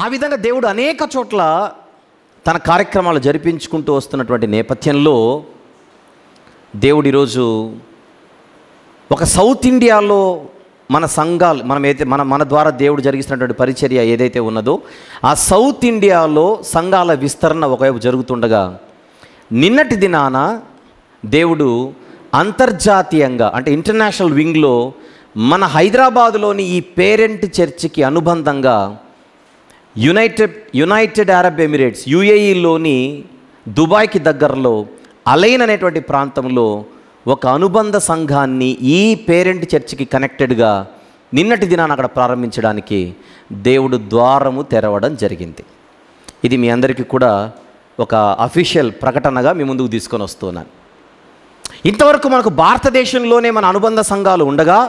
ఆ విధంగా దేవుడు అనేక చోట్ల తన కార్యక్రమాలు జరిపించుకుంటూ వస్తున్నటువంటి నేపథ్యంలో దేవుడు ఈరోజు ఒక సౌత్ ఇండియాలో మన సంఘాలు మన ద్వారా దేవుడు జరిగిస్తున్నటువంటి పరిచర్య ఏదైతే ఉన్నదో ఆ సౌత్ ఇండియాలో సంఘాల విస్తరణ ఒకవైపు జరుగుతుండగా నిన్నటి దినాన దేవుడు అంతర్జాతీయంగా అంటే ఇంటర్నేషనల్ వింగ్లో మన హైదరాబాదులోని ఈ పేరెంట్ చర్చికి అనుబంధంగా యునైటెడ్ అరబ్ ఎమిరేట్స్ యుఏఈలోని దుబాయ్కి దగ్గరలో అలైన్ అనేటువంటి ప్రాంతంలో ఒక అనుబంధ సంఘాన్ని ఈ పేరెంట్ చర్చికి కనెక్టెడ్గా నిన్నటి దినాన్ని అక్కడ ప్రారంభించడానికి దేవుడు ద్వారము తెరవడం జరిగింది. ఇది మీ అందరికీ కూడా ఒక అఫీషియల్ ప్రకటనగా మీ ముందుకు తీసుకొని వస్తున్నాను. ఇంతవరకు మనకు భారతదేశంలోనే మన అనుబంధ సంఘాలు ఉండగా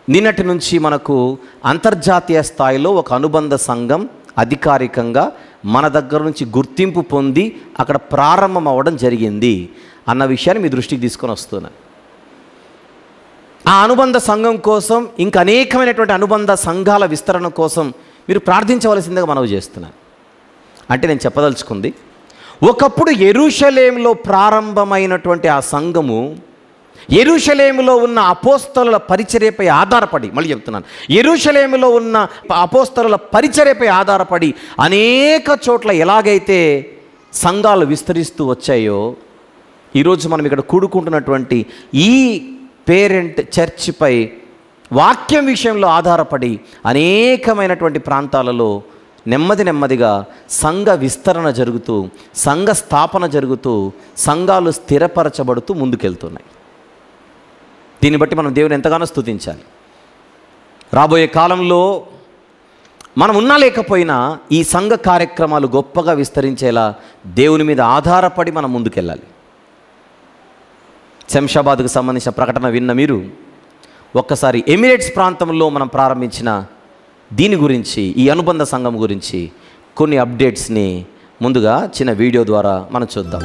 నిన్నటి నుంచి మనకు అంతర్జాతీయ స్థాయిలో ఒక అనుబంధ సంఘం అధికారికంగా మన దగ్గర నుంచి గుర్తింపు పొంది అక్కడ ప్రారంభం అవ్వడం జరిగింది అన్న విషయాన్ని మీ దృష్టికి తీసుకొని వస్తున్నాను. ఆ అనుబంధ సంఘం కోసం ఇంకా అనేకమైనటువంటి అనుబంధ సంఘాల విస్తరణ కోసం మీరు ప్రార్థించవలసిందిగా మనవి చేస్తున్నాను. అంటే నేను చెప్పదలుచుకుంది, ఒకప్పుడు యెరూషలేములో ప్రారంభమైనటువంటి ఆ సంఘము యెరూషలేములో ఉన్న అపోస్తలుల పరిచర్యపై ఆధారపడి, మళ్ళీ చెప్తున్నాను, యెరూషలేములో ఉన్న అపోస్తలుల పరిచర్యపై ఆధారపడి అనేక చోట్ల ఎలాగైతే సంఘాలు విస్తరిస్తూ వచ్చాయో ఈరోజు మనం ఇక్కడ కూడుకుంటున్నటువంటి ఈ పేరెంట్ చర్చిపై వాక్యం విషయంలో ఆధారపడి అనేకమైనటువంటి ప్రాంతాలలో నెమ్మదిగా సంఘ విస్తరణ జరుగుతూ సంఘ స్థాపన జరుగుతూ సంఘాలు స్థిరపరచబడుతూ ముందుకెళ్తున్నాయి. దీన్ని బట్టి మనం దేవుని ఎంతగానో స్తుతించాలి. రాబోయే కాలంలో మనం ఉన్నా లేకపోయినా ఈ సంఘ కార్యక్రమాలు గొప్పగా విస్తరించేలా దేవుని మీద ఆధారపడి మనం ముందుకెళ్ళాలి. శంషాబాద్కు సంబంధించిన ప్రకటన విన్న మీరు ఒక్కసారి ఎమిరేట్స్ ప్రాంతంలో మనం ప్రారంభించిన దీని గురించి, ఈ అనుబంధ సంఘం గురించి కొన్ని అప్డేట్స్ని ముందుగా చిన్న వీడియో ద్వారా మనం చూద్దాం.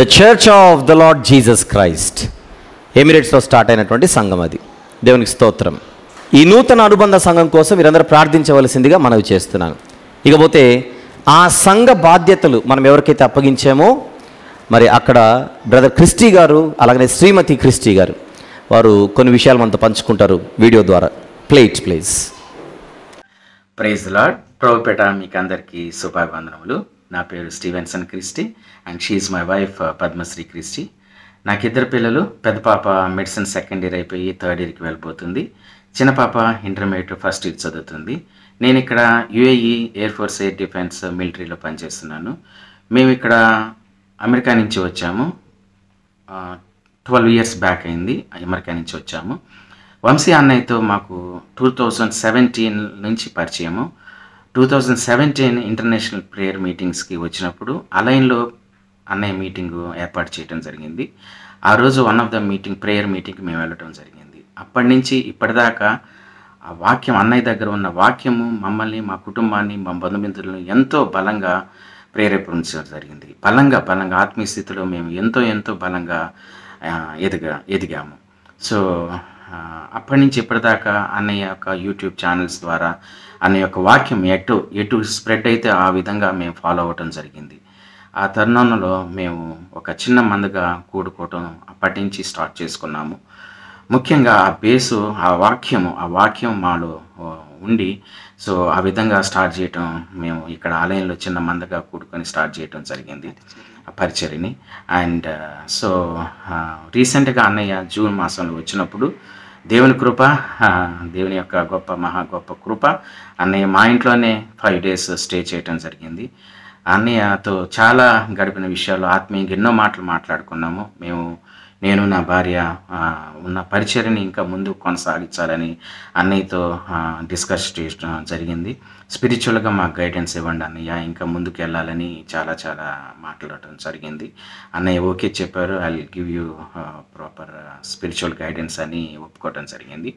The Church of the Lord Jesus Christ ఎమిరేట్స్లో స్టార్ట్ అయినటువంటి సంఘం అది. దేవునికి స్తోత్రం. ఈ నూతన అనుబంధ సంఘం కోసం మీరందరూ ప్రార్థించవలసిందిగా మనవి చేస్తున్నాను. ఇకపోతే ఆ సంఘ బాధ్యతలు మనం ఎవరికైతే అప్పగించామో మరి అక్కడ బ్రదర్ క్రిస్టీ గారు అలాగనే శ్రీమతి క్రిస్టీ గారు వారు కొన్ని విషయాలు మనతో పంచుకుంటారు వీడియో ద్వారా. ప్లీజ్. Praise the Lord. ప్రభుపేట మీకు అందరికీ శుభాభివందనములు. నా పేరు Stevenson Christie and she my wife Padmashri Christie. నాకు ఇద్దరు పిల్లలు. పెద్ద పాప మెడిసిన్ సెకండ్ ఇయర్ అయిపోయి థర్డ్ ఇయర్కి వెళ్ళిపోతుంది. చిన్న పాప ఇంటర్మీడియట్ ఫస్ట్ ఇయర్ చదువుతుంది. నేను ఇక్కడ UAE air force air defence మిలిటరీలో పనిచేస్తున్నాను. మేము ఇక్కడ అమెరికా నుంచి వచ్చాము. 12 years బ్యాక్ అయింది అమెరికా నుంచి వచ్చాము. వంశీ అన్నయ్యతో మాకు 2017 నుంచి పరిచయము. 2017 ఇంటర్నేషనల్ ప్రేయర్ మీటింగ్స్కి వచ్చినప్పుడు అలైన్లో అన్నయ్య మీటింగ్ ఏర్పాటు చేయడం జరిగింది. ఆ రోజు వన్ ఆఫ్ ద ప్రేయర్ మీటింగ్కి మేము వెళ్ళటం జరిగింది. అప్పటి నుంచి ఇప్పటిదాకా ఆ వాక్యం, అన్నయ్య దగ్గర ఉన్న వాక్యము మమ్మల్ని, మా కుటుంబాన్ని, మా బంధుమిత్రులను ఎంతో బలంగా ప్రేరేపించడం జరిగింది. బలంగా ఆత్మీయ స్థితిలో మేము ఎంతో బలంగా ఎదిగాము. సో అప్పటి నుంచి ఇప్పటిదాకా అన్నయ్య యొక్క యూట్యూబ్ ఛానల్స్ ద్వారా అన్నయ్య యొక్క వాక్యం ఎటు స్ప్రెడ్ అయితే ఆ విధంగా మేము ఫాలో అవ్వటం జరిగింది. ఆ తరుణంలో మేము ఒక చిన్న మందగా కూడుకోవటం అప్పటి నుంచి స్టార్ట్ చేసుకున్నాము. ముఖ్యంగా ఆ బేసు, ఆ వాక్యం మాలో ఉండి సో ఆ విధంగా స్టార్ట్ చేయటం, మేము ఇక్కడ ఆలయంలో చిన్న మందగా కూడుకొని స్టార్ట్ చేయటం జరిగింది ఆ పరిచర్యని. అండ్ సో రీసెంట్గా అన్నయ్య జూన్ మాసంలో వచ్చినప్పుడు దేవుని కృప, దేవుని యొక్క మహా గొప్ప కృప, అన్నయ్య మా ఇంట్లోనే 5 days స్టే చేయటం జరిగింది. అన్నయ్యతో చాలా గడిపిన విషయాలు ఆత్మీయంగా ఎన్నో మాటలు మాట్లాడుకున్నాము. నేను నా భార్య ఉన్న పరిచర్ని ఇంకా ముందు కొనసాగించాలని అన్నయ్యతో డిస్కస్ చేయడం జరిగింది. స్పిరిచువల్గా మాకు గైడెన్స్ ఇవ్వండి అన్నయ్య, ఇంకా ముందుకు వెళ్ళాలని చాలా చాలా మాట్లాడటం జరిగింది. అన్నయ్య ఓకే చెప్పారు, I will give you proper spiritual guidance అని ఒప్పుకోవడం జరిగింది.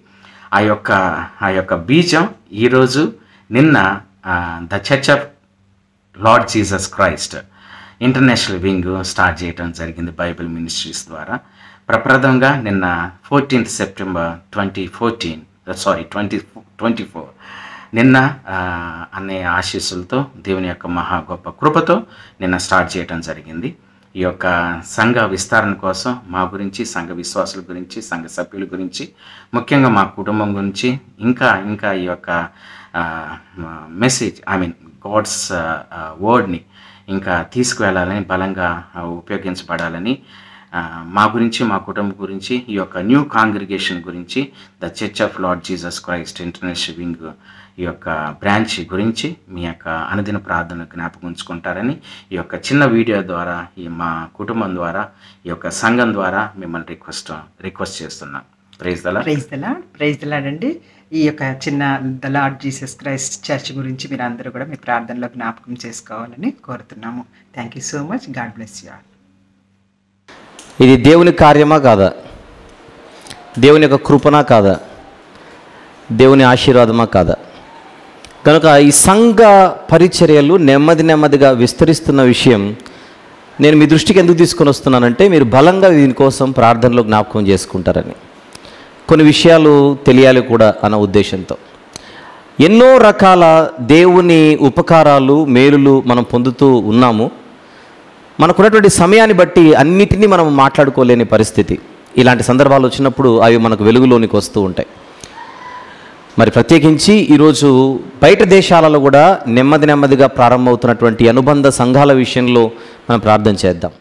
ఆ యొక్క బీజం ఈరోజు నిన్న the Church of lord Jesus Christ international wing start చేయడం జరిగింది బైబిల్ మినిస్ట్రీస్ ద్వారా. ప్రప్రథంగా నిన్న 14th September 2024 నిన్న అన్నయ్య ఆశీస్సులతో దేవుని యొక్క మహా గొప్ప కృపతో నిన్న స్టార్ట్ చేయడం జరిగింది. ఈ యొక్క సంఘ విస్తరణ కోసం మా గురించి, సంఘ విశ్వాసుల గురించి, సంఘ సభ్యుల గురించి, ముఖ్యంగా మా కుటుంబం గురించి ఇంకా ఈ యొక్క మెసేజ్ గాడ్స్ వర్డ్ని ఇంకా తీసుకువెళ్ళాలని, బలంగా ఉపయోగించబడాలని, మా గురించి, మా కుటుంబం గురించి, ఈ యొక్క న్యూ కాంగ్రిగేషన్ గురించి, the Church of lord Jesus Christ international wing ఈ యొక్క బ్రాంచ్ గురించి మీ యొక్క అనుదిన ప్రార్థన జ్ఞాపకం ఉంచుకుంటారని ఈ యొక్క చిన్న వీడియో ద్వారా, ఈ మా కుటుంబం ద్వారా, ఈ యొక్క సంఘం ద్వారా మిమ్మల్ని రిక్వెస్ట్ చేస్తున్నాం. ప్రైజ్ ద లార్డ్ అండి. ఈ యొక్క చిన్న the Lord Jesus Christ church గురించి మీరు అందరూ కూడా మీ ప్రార్థనలో జ్ఞాపకం చేసుకోవాలని కోరుతున్నాము. Thank you so much. God bless you all. ఇది దేవుని కార్యమా కాదా? దేవుని యొక్క కృపనా కాదా? దేవుని ఆశీర్వాదమా కాదా? కనుక ఈ సంఘ పరిచర్యలు నెమ్మదిగా విస్తరిస్తున్న విషయం నేను మీ దృష్టికి ఎందుకు తీసుకొని వస్తున్నానంటే, మీరు బలంగా దీనికోసం ప్రార్థనలో జ్ఞాపకం చేసుకుంటారని, కొన్ని విషయాలు తెలియాలి కూడా అన్న ఉద్దేశంతో. ఎన్నో రకాల దేవుని ఉపకారాలు, మేలులు మనం పొందుతూ ఉన్నాము. మనకున్నటువంటి సమయాన్ని బట్టి అన్నిటినీ మనం మాట్లాడుకోలేని పరిస్థితి. ఇలాంటి సందర్భాలు వచ్చినప్పుడు అవి మనకు వెలుగులోనికి వస్తూ ఉంటాయి. మరి ప్రత్యేకించి ఈరోజు బయట దేశాలలో కూడా నెమ్మదిగా ప్రారంభమవుతున్నటువంటి అనుబంధ సంఘాల విషయంలో మనం ప్రార్థన చేద్దాం.